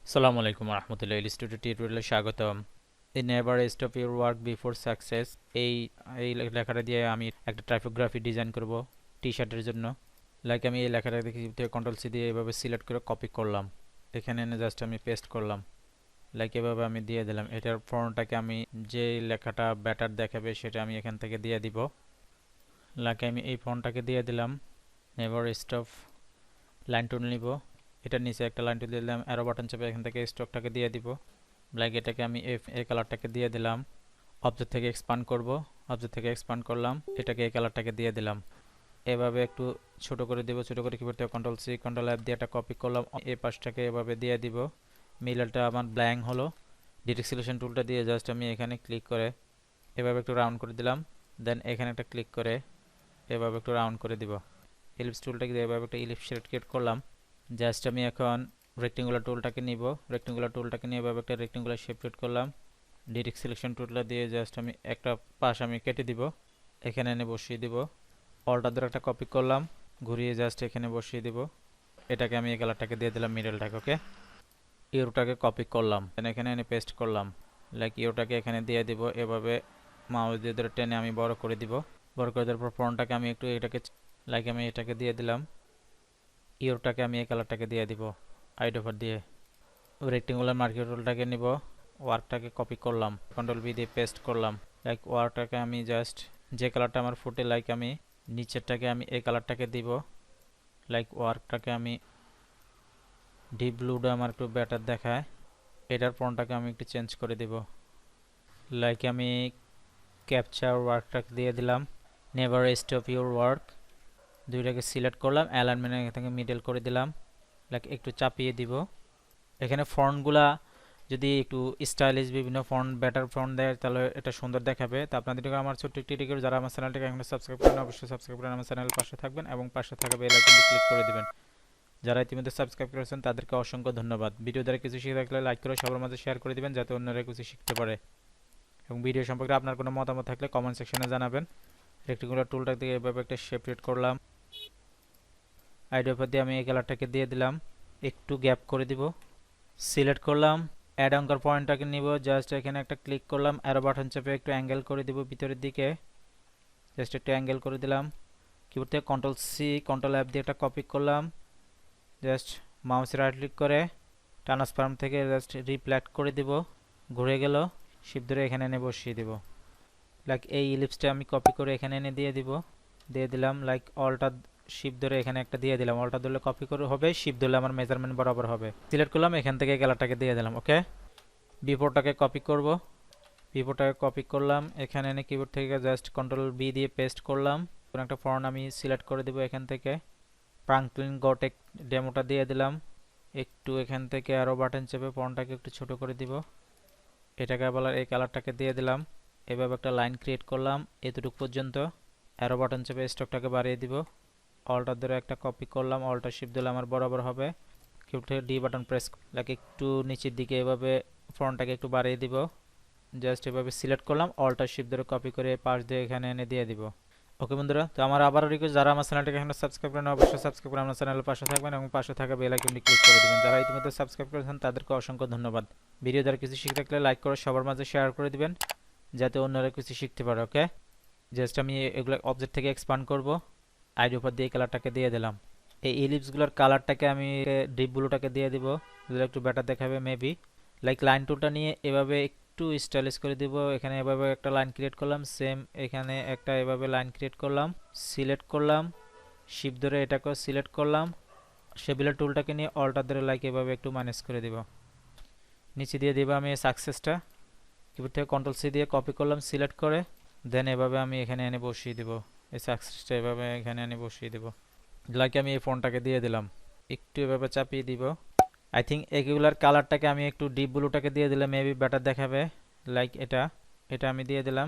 আসসালামু আলাইকুম রহমতুল্লাহ ইলিস্ট্রেটর টিউটোরিয়ালে স্বাগতম। The never stop your work before success. এই এই লেখাটা দিয়ে আমি একটা টাইপোগ্রাফি ডিজাইন করব টি শার্টের জন্য। লাইক আমি এই লেখাটা দেখি কন্ট্রোল সি দিয়ে এভাবে সিলেক্ট করে কপি করলাম, এখানে এনে জাস্ট আমি পেস্ট করলাম। লাইক এভাবে আমি দিয়ে দিলাম। এটার ফন্টটাকে আমি যে লেখাটা বেটার দেখাবে সেটা আমি এখান থেকে দিয়ে দিব। লাইক আমি এই ফন্টটাকে দিয়ে দিলাম। নেভার স্টপ লাইন টুল নিব, এটার নিচে একটা লাইন টুল দিলাম, অ্যারো বাটন চেপে এখান থেকে স্ট্রোকটাকে দিয়ে দিব। ব্ল্যাক এটাকে আমি এই কালারটাকে দিয়ে দিলাম। অবজেক্ট থেকে এক্সপান্ড করব, অবজেক্ট থেকে এক্সপান্ড করলাম, এটাকে এই কালারটাকে দিয়ে দিলাম। এভাবে একটু ছোট করে দিব, ছোট করে কিবোর্ড থেকে কন্ট্রোল সি কন্ট্রোল এফ দিয়ে এটা কপি করলাম, এই পাশটাকে এভাবে দিয়ে দিব। মিডলটা আমার ব্ল্যাঙ্ক হলো। ডিরেক্ট সিলেকশন টুলটা দিয়ে জাস্ট আমি এখানে ক্লিক করে এভাবে একটু রাউন্ড করে দিলাম। দেন এখানে একটা ক্লিক করে এভাবে একটু রাউন্ড করে দিব। ইলিপস টুলটাকে দিয়ে এভাবে একটা ইলিপস শেড ক্রিয়েট করলাম। জাস্ট আমি এখন রেক্টেঙ্গুলার টুলটাকে নিব, রেক্টেঙ্গুলার টুলটাকে নিয়ে এভাবে একটা রেক্টেঙ্গুলার শেপ ক্রিয়েট করলাম। ডিরেক্ট সিলেকশন টুলটা দিয়ে জাস্ট আমি একটা পাশ আমি কেটে দিব, এখানে এনে বসিয়ে দিব। অলটা ধরে একটা কপি করলাম, ঘুরিয়ে জাস্ট এখানে বসিয়ে দিব। এটাকে আমি এই কালারটাকে দিয়ে দিলাম মিডলটাকে। ওকে, ইউরোটাকে কপি করলাম, এখানে এনে পেস্ট করলাম। লাইক ইউরোটাকে এখানে দিয়ে দিব, এভাবে মাউস দিয়ে ধরে টেনে আমি বড় করে দিব। বড় করে দেওয়ার পর ফন্টটাকে আমি একটু এটাকে লাইক আমি এটাকে দিয়ে দিলাম। ইউরোটাকে আমি এই কালারটাকে দিয়ে দিব আইডোভার দিয়ে। রেক্টেঙ্গুলার মার্কিং টুলটাকে নিব, ওয়ার্কটাকে কপি করলাম, কন্ট্রোল বি দিয়ে পেস্ট করলাম। লাইক ওয়ার্কটাকে আমি জাস্ট যে কালারটা আমার ফুটে লাইক আমি নিচেরটাকে আমি এই কালারটাকে দিব। লাইক ওয়ার্কটাকে আমি ডিপ ব্লুটা আমার একটু বেটার দেখায়, এটার ফন্টটাকে আমি একটু চেঞ্জ করে দিব। লাইক আমি ক্যাপচার ওয়ার্কটাকে দিয়ে দিলাম। নেভার স্টপ ইউর ওয়ার্ক, দুইটাকে সিলেক্ট করলাম, অ্যালাইনমেন্ট এখান থেকে মিডল করে দিলাম। লাইক একটু চাপিয়ে দিব। এখানে ফন্টগুলা যদি একটু স্টাইলিশ বিভিন্ন ফন্ট বেটার ফন্ট দেয় তাহলে এটা সুন্দর দেখাবে। তো আপনাদের আমার ছোট্ট একটি টিকিট, যারা আমার চ্যানেলটাকে এখনো সাবস্ক্রাইব করেন অবশ্যই সাবস্ক্রাইব করেন, আমার চ্যানেলের পাশে থাকবেন এবং পাশে থাকা বেল আইকনটি ক্লিক করে দিবেন। যারা ইতিমধ্যে সাবস্ক্রাইব করেছেন তাদেরকে অসংখ্য ধন্যবাদ। ভিডিও দ্বারা কিছু শিখে থাকলে লাইক করে সবার মাঝে শেয়ার করে দিবেন যাতে অন্যরা কিছু শিখতে পারে। এবং ভিডিও সম্পর্কে আপনার কোনো মতামত থাকলে কমেন্ট সেকশনে জানাবেন। রেক্টেঙ্গুলার টুলটা দিয়ে এভাবে একটা শেপ ক্রিয়েট করলাম। আইডিয়া দিয়ে আমি এই কালারটাকে দিয়ে দিলাম, একটু গ্যাপ করে দিব। সিলেক্ট করলাম, অ্যাড অঙ্কার পয়েন্টটাকে নিব, জাস্ট এখানে একটা ক্লিক করলাম, অ্যারো বাটন চেপে একটু অ্যাঙ্গেল করে দিব ভিতরের দিকে, জাস্ট একটু অ্যাঙ্গেল করে দিলাম। কিবোর্ড থেকে কন্ট্রোল সি কন্ট্রোল এফ দিয়ে একটা কপি করলাম, জাস্ট মাউসে রাইট ক্লিক করে ট্রান্সফর্ম থেকে জাস্ট রিফ্লেক্ট করে দিব, ঘুরে গেল, শিপ ধরে এখানে এনে বসিয়ে দিব। লাইক এই ইলিপসটা আমি কপি করে এখানে এনে দিয়ে দিব, দিয়ে দিলাম। লাইক অলটা শিপ ধরে এখানে একটা দিয়ে দিলাম, অলটা ধরলে কপি করে হবে, শিপ ধরলে আমার মেজারমেন্ট বরাবর হবে। সিলেক্ট করলাম, এখান থেকে কালারটাকে দিয়ে দিলাম। ওকে, বিফোরটাকে কপি করব, বিফোরটাকে কপি করলাম, এখানে এনে কিবোর্ড থেকে জাস্ট কন্ট্রোল বি দিয়ে পেস্ট করলাম। কোনো একটা ফন্ট আমি সিলেক্ট করে দেব, এখান থেকে ফ্রাঙ্কলিন গটেক ডেমোটা দিয়ে দিলাম। একটু এখান থেকে আরও বাটন চেপে ফন্টটাকে একটু ছোট করে দিব, এটাকে আবার এই কালারটাকে দিয়ে দিলাম। এভাবে একটা লাইন ক্রিয়েট করলাম এতটুকু পর্যন্ত, অ্যারো বাটন চেপে স্ট্রোকটাকে বাড়িয়ে দিব। অলটা ধরে একটা কপি করলাম, অলটা শিপ দিলে আমার বরাবর হবে। কিবোর্ড থেকে ডি বাটন প্রেস লাগে একটু নিচের দিকে এভাবে ফ্রন্টটাকে একটু বাড়িয়ে দিব, জাস্ট এভাবে সিলেক্ট করলাম, অলটা শিপ ধরে কপি করে পাশ দিয়ে এখানে এনে দিয়ে দিব। ওকে বন্ধুরা, তো আমার আবারও রিকোয়েস্ট, যারা আমার চ্যানেলটাকে এখনো সাবস্ক্রাইব করেন অবশ্যই সাবস্ক্রাইব করে আমার চ্যানেলের পাশে থাকবেন এবং পাশে থাকা বেল আইকনটি ক্লিক করে দিবেন। যারা ইতিমধ্যে সাবস্ক্রাইব করেছেন তাদেরকে অসংখ্য ধন্যবাদ। ভিডিও দ্বারা কিছু শিখে থাকলে লাইক করে সবার মাঝে শেয়ার করে দিবেন যাতে অন্যরা কিছু শিখতে পারে। ওকে, জাস্ট আমি এগুলো অবজেক্ট থেকে এক্সপান্ড করব, আইডি উপর দিয়ে কালারটাকে দিয়ে দিলাম। এই ইলিপসগুলোর কালারটাকে আমি ডিপ ব্লুটাকে দিয়ে দিব, যেটা একটু বেটার দেখাবে মেবি। লাইক লাইন টুলটা নিয়ে এভাবে একটু স্টাইলিশ করে দিব, এখানে এভাবে একটা লাইন ক্রিয়েট করলাম, সেম এখানে একটা এভাবে লাইন ক্রিয়েট করলাম, সিলেক্ট করলাম, শিপ ধরে এটাকে সিলেক্ট করলাম, শেবিলার টুলটাকে নিয়ে অলটা ধরে লাইক এভাবে একটু ম্যানেজ করে দিব। নিচে দিয়ে দিব আমি সাকসেসটা, কিবোর্ড থেকে কন্ট্রোল সি দিয়ে কপি করলাম সিলেক্ট করে, দেন এভাবে আমি এখানে এনে বসিয়ে দিব, এই সাকসেসটা এভাবে এখানে এনে বসিয়ে দিব। লাইক আমি এই ফোনটাকে দিয়ে দিলাম, একটু এভাবে চাপিয়ে দিব। আই থিঙ্ক এগুলার কালারটাকে আমি একটু ডিপ ব্লুটাকে দিয়ে দিলে মেবি বেটার দেখাবে। লাইক এটা এটা আমি দিয়ে দিলাম।